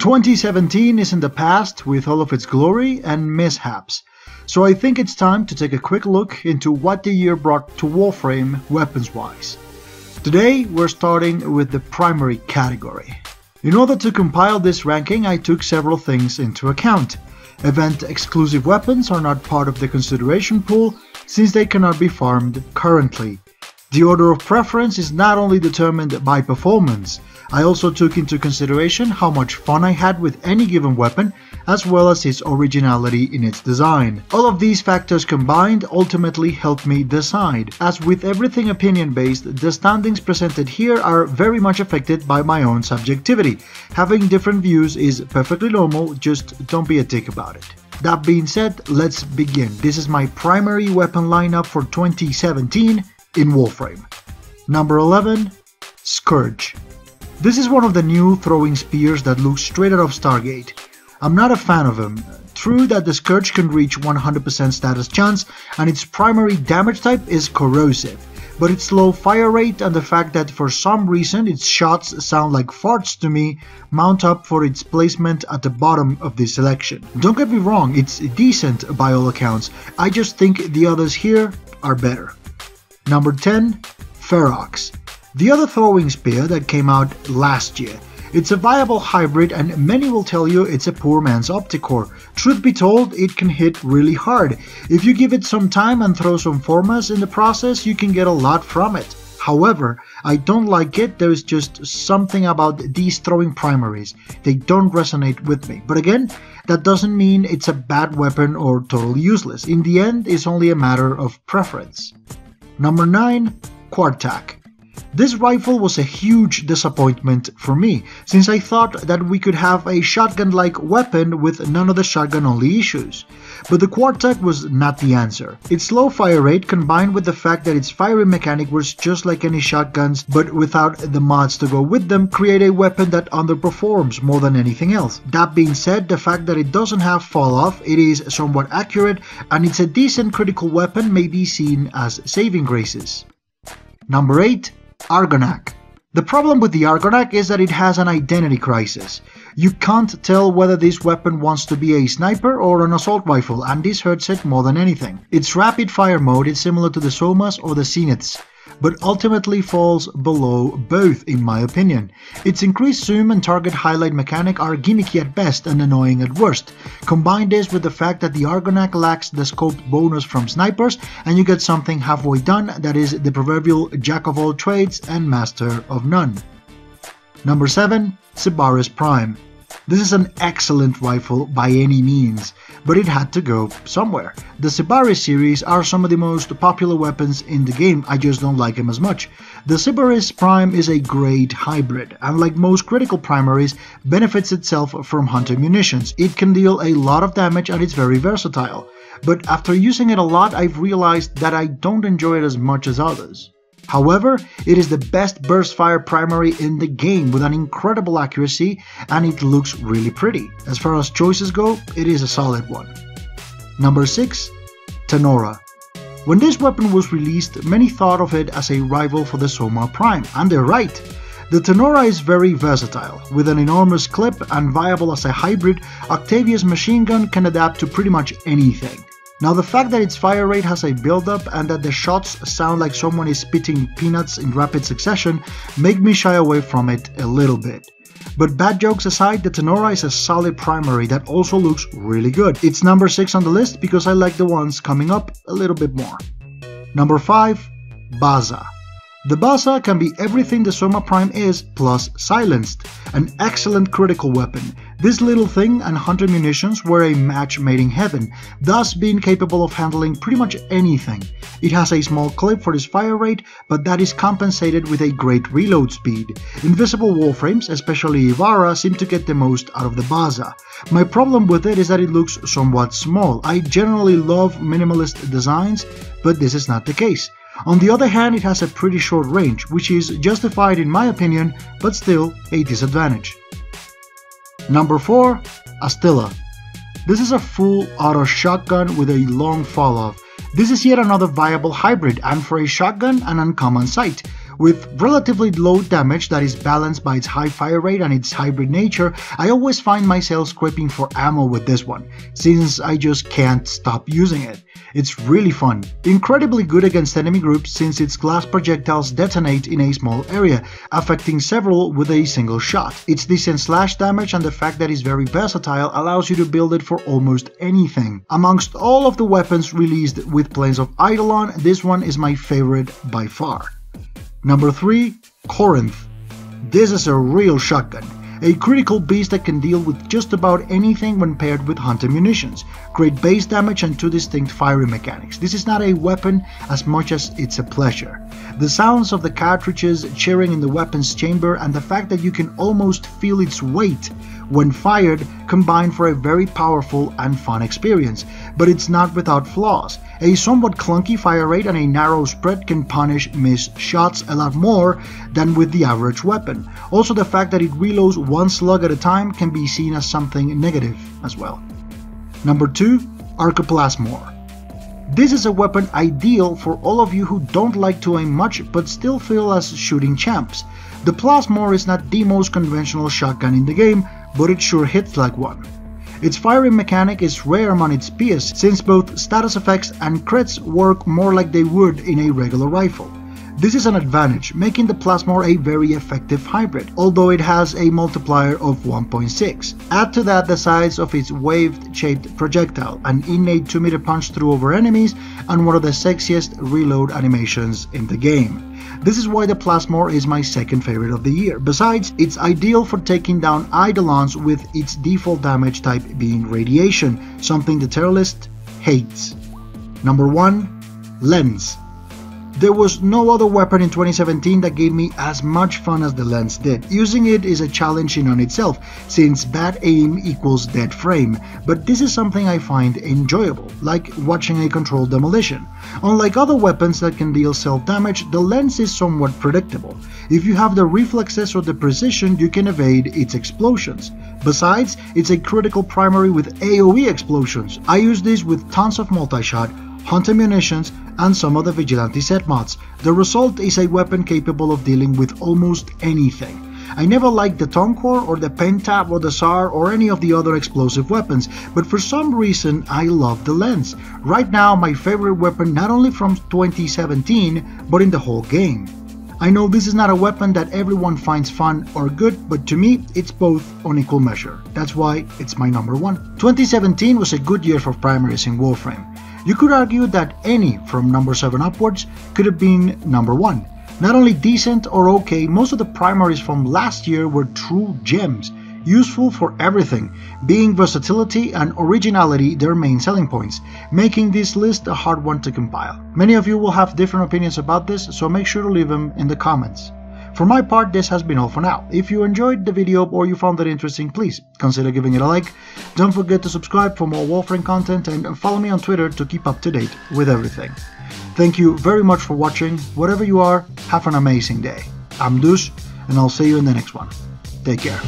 2017 is in the past with all of its glory and mishaps, so I think it's time to take a quick look into what the year brought to Warframe weapons-wise. Today we're starting with the primary category. In order to compile this ranking, I took several things into account. Event-exclusive weapons are not part of the consideration pool since they cannot be farmed currently. The order of preference is not only determined by performance, I also took into consideration how much fun I had with any given weapon, as well as its originality in its design. All of these factors combined ultimately helped me decide. As with everything opinion-based, the standings presented here are very much affected by my own subjectivity. Having different views is perfectly normal, just don't be a dick about it. That being said, let's begin. This is my primary weapon lineup for 2017 in Warframe. Number 11. Scourge. This is one of the new throwing spears that looks straight out of Stargate. I'm not a fan of him. True that the Scourge can reach 100% status chance and its primary damage type is corrosive, but its low fire rate and the fact that for some reason its shots sound like farts to me mount up for its placement at the bottom of this selection. Don't get me wrong, it's decent by all accounts, I just think the others here are better. Number 10. Ferox. The other throwing spear that came out last year. It's a viable hybrid and many will tell you it's a poor man's Opticore. Truth be told, it can hit really hard. If you give it some time and throw some formas in the process, you can get a lot from it. However, I don't like it. There is just something about these throwing primaries. They don't resonate with me. But again, that doesn't mean it's a bad weapon or totally useless. In the end, it's only a matter of preference. Number 9. Kwartak. This rifle was a huge disappointment for me, since I thought that we could have a shotgun-like weapon with none of the shotgun-only issues. But the Kwartak was not the answer. Its low fire rate combined with the fact that its firing mechanic was just like any shotguns but without the mods to go with them create a weapon that underperforms more than anything else. That being said, the fact that it doesn't have fall-off, it is somewhat accurate, and it's a decent critical weapon may be seen as saving graces. Number 8. Argonac. The problem with the Argonac is that it has an identity crisis. You can't tell whether this weapon wants to be a sniper or an assault rifle, and this hurts it more than anything. Its rapid fire mode is similar to the Somas or the Zeniths, but ultimately falls below both in my opinion. Its increased zoom and target highlight mechanic are gimmicky at best and annoying at worst. Combine this with the fact that the Argonac lacks the scope bonus from snipers and you get something halfway done that is the proverbial jack of all trades and master of none. Number 7. Sbarro's Prime. This is an excellent rifle by any means, but it had to go somewhere. The Sbarro series are some of the most popular weapons in the game, I just don't like them as much. The Sbarro's Prime is a great hybrid, and like most critical primaries, benefits itself from hunter munitions. It can deal a lot of damage and it's very versatile, but after using it a lot I've realized that I don't enjoy it as much as others. However, it is the best burst fire primary in the game with an incredible accuracy and it looks really pretty. As far as choices go, it is a solid one. Number 6. Tenora. When this weapon was released, many thought of it as a rival for the Soma Prime, and they're right. The Tenora is very versatile. With an enormous clip and viable as a hybrid, Octavia's machine gun can adapt to pretty much anything. Now the fact that its fire rate has a build-up and that the shots sound like someone is spitting peanuts in rapid succession make me shy away from it a little bit. But bad jokes aside, the Tenora is a solid primary that also looks really good. It's number 6 on the list because I like the ones coming up a little bit more. Number 5. Baza. The Baza can be everything the Soma Prime is plus silenced, an excellent critical weapon. This little thing and hunter munitions were a match made in heaven, thus being capable of handling pretty much anything. It has a small clip for its fire rate, but that is compensated with a great reload speed. Invisible Warframes, especially Ivara, seem to get the most out of the Baza. My problem with it is that it looks somewhat small. I generally love minimalist designs, but this is not the case. On the other hand, it has a pretty short range, which is justified in my opinion, but still a disadvantage. Number 4. Astilla. This is a full auto shotgun with a long fall-off. This is yet another viable hybrid, and for a shotgun, an uncommon sight. With relatively low damage that is balanced by its high fire rate and its hybrid nature, I always find myself scraping for ammo with this one, since I just can't stop using it. It's really fun. Incredibly good against enemy groups since its glass projectiles detonate in a small area, affecting several with a single shot. Its decent slash damage and the fact that it's very versatile allows you to build it for almost anything. Amongst all of the weapons released with Planes of Eidolon, this one is my favorite by far. Number 3. Corinth. This is a real shotgun. A critical beast that can deal with just about anything when paired with hunter munitions. Great base damage and 2 distinct firing mechanics. This is not a weapon as much as it's a pleasure. The sounds of the cartridges cheering in the weapon's chamber and the fact that you can almost feel its weight when fired combine for a very powerful and fun experience, but it's not without flaws. A somewhat clunky fire rate and a narrow spread can punish missed shots a lot more than with the average weapon. Also, the fact that it reloads one slug at a time can be seen as something negative as well. Number 2. Arcoplasmor. This is a weapon ideal for all of you who don't like to aim much but still feel as shooting champs. The Plasmor is not the most conventional shotgun in the game, but it sure hits like one. Its firing mechanic is rare among its peers, since both status effects and crits work more like they would in a regular rifle. This is an advantage, making the Plasmor a very effective hybrid, although it has a multiplier of 1.6. Add to that the size of its wave-shaped projectile, an innate 2-meter punch through over enemies, and one of the sexiest reload animations in the game. This is why the Plasmor is my second favorite of the year. Besides, it's ideal for taking down Eidolons with its default damage type being radiation, something the tier list hates. Number 1. Lens. There was no other weapon in 2017 that gave me as much fun as the lens did. Using it is a challenge in on itself, since bad aim equals dead frame, but this is something I find enjoyable, like watching a controlled demolition. Unlike other weapons that can deal self-damage, the lens is somewhat predictable. If you have the reflexes or the precision, you can evade its explosions. Besides, it's a critical primary with AoE explosions. I use this with tons of multi-shot, hunter munitions, and some of the Vigilante set mods. The result is a weapon capable of dealing with almost anything. I never liked the Tonkwar or the Pentab or the Tsar or any of the other explosive weapons, but for some reason I love the lens. Right now my favorite weapon not only from 2017, but in the whole game. I know this is not a weapon that everyone finds fun or good, but to me it's both on equal measure. That's why it's my number 1. 2017 was a good year for primaries in Warframe. You could argue that any from number 7 upwards could have been number 1. Not only decent or okay, most of the primaries from last year were true gems, useful for everything, being versatility and originality their main selling points, making this list a hard one to compile. Many of you will have different opinions about this, so make sure to leave them in the comments. For my part, this has been all for now. If you enjoyed the video or you found it interesting, please consider giving it a like. Don't forget to subscribe for more Warframe content and follow me on Twitter to keep up to date with everything. Thank you very much for watching. Whatever you are, have an amazing day. I'm Deuce, and I'll see you in the next one. Take care.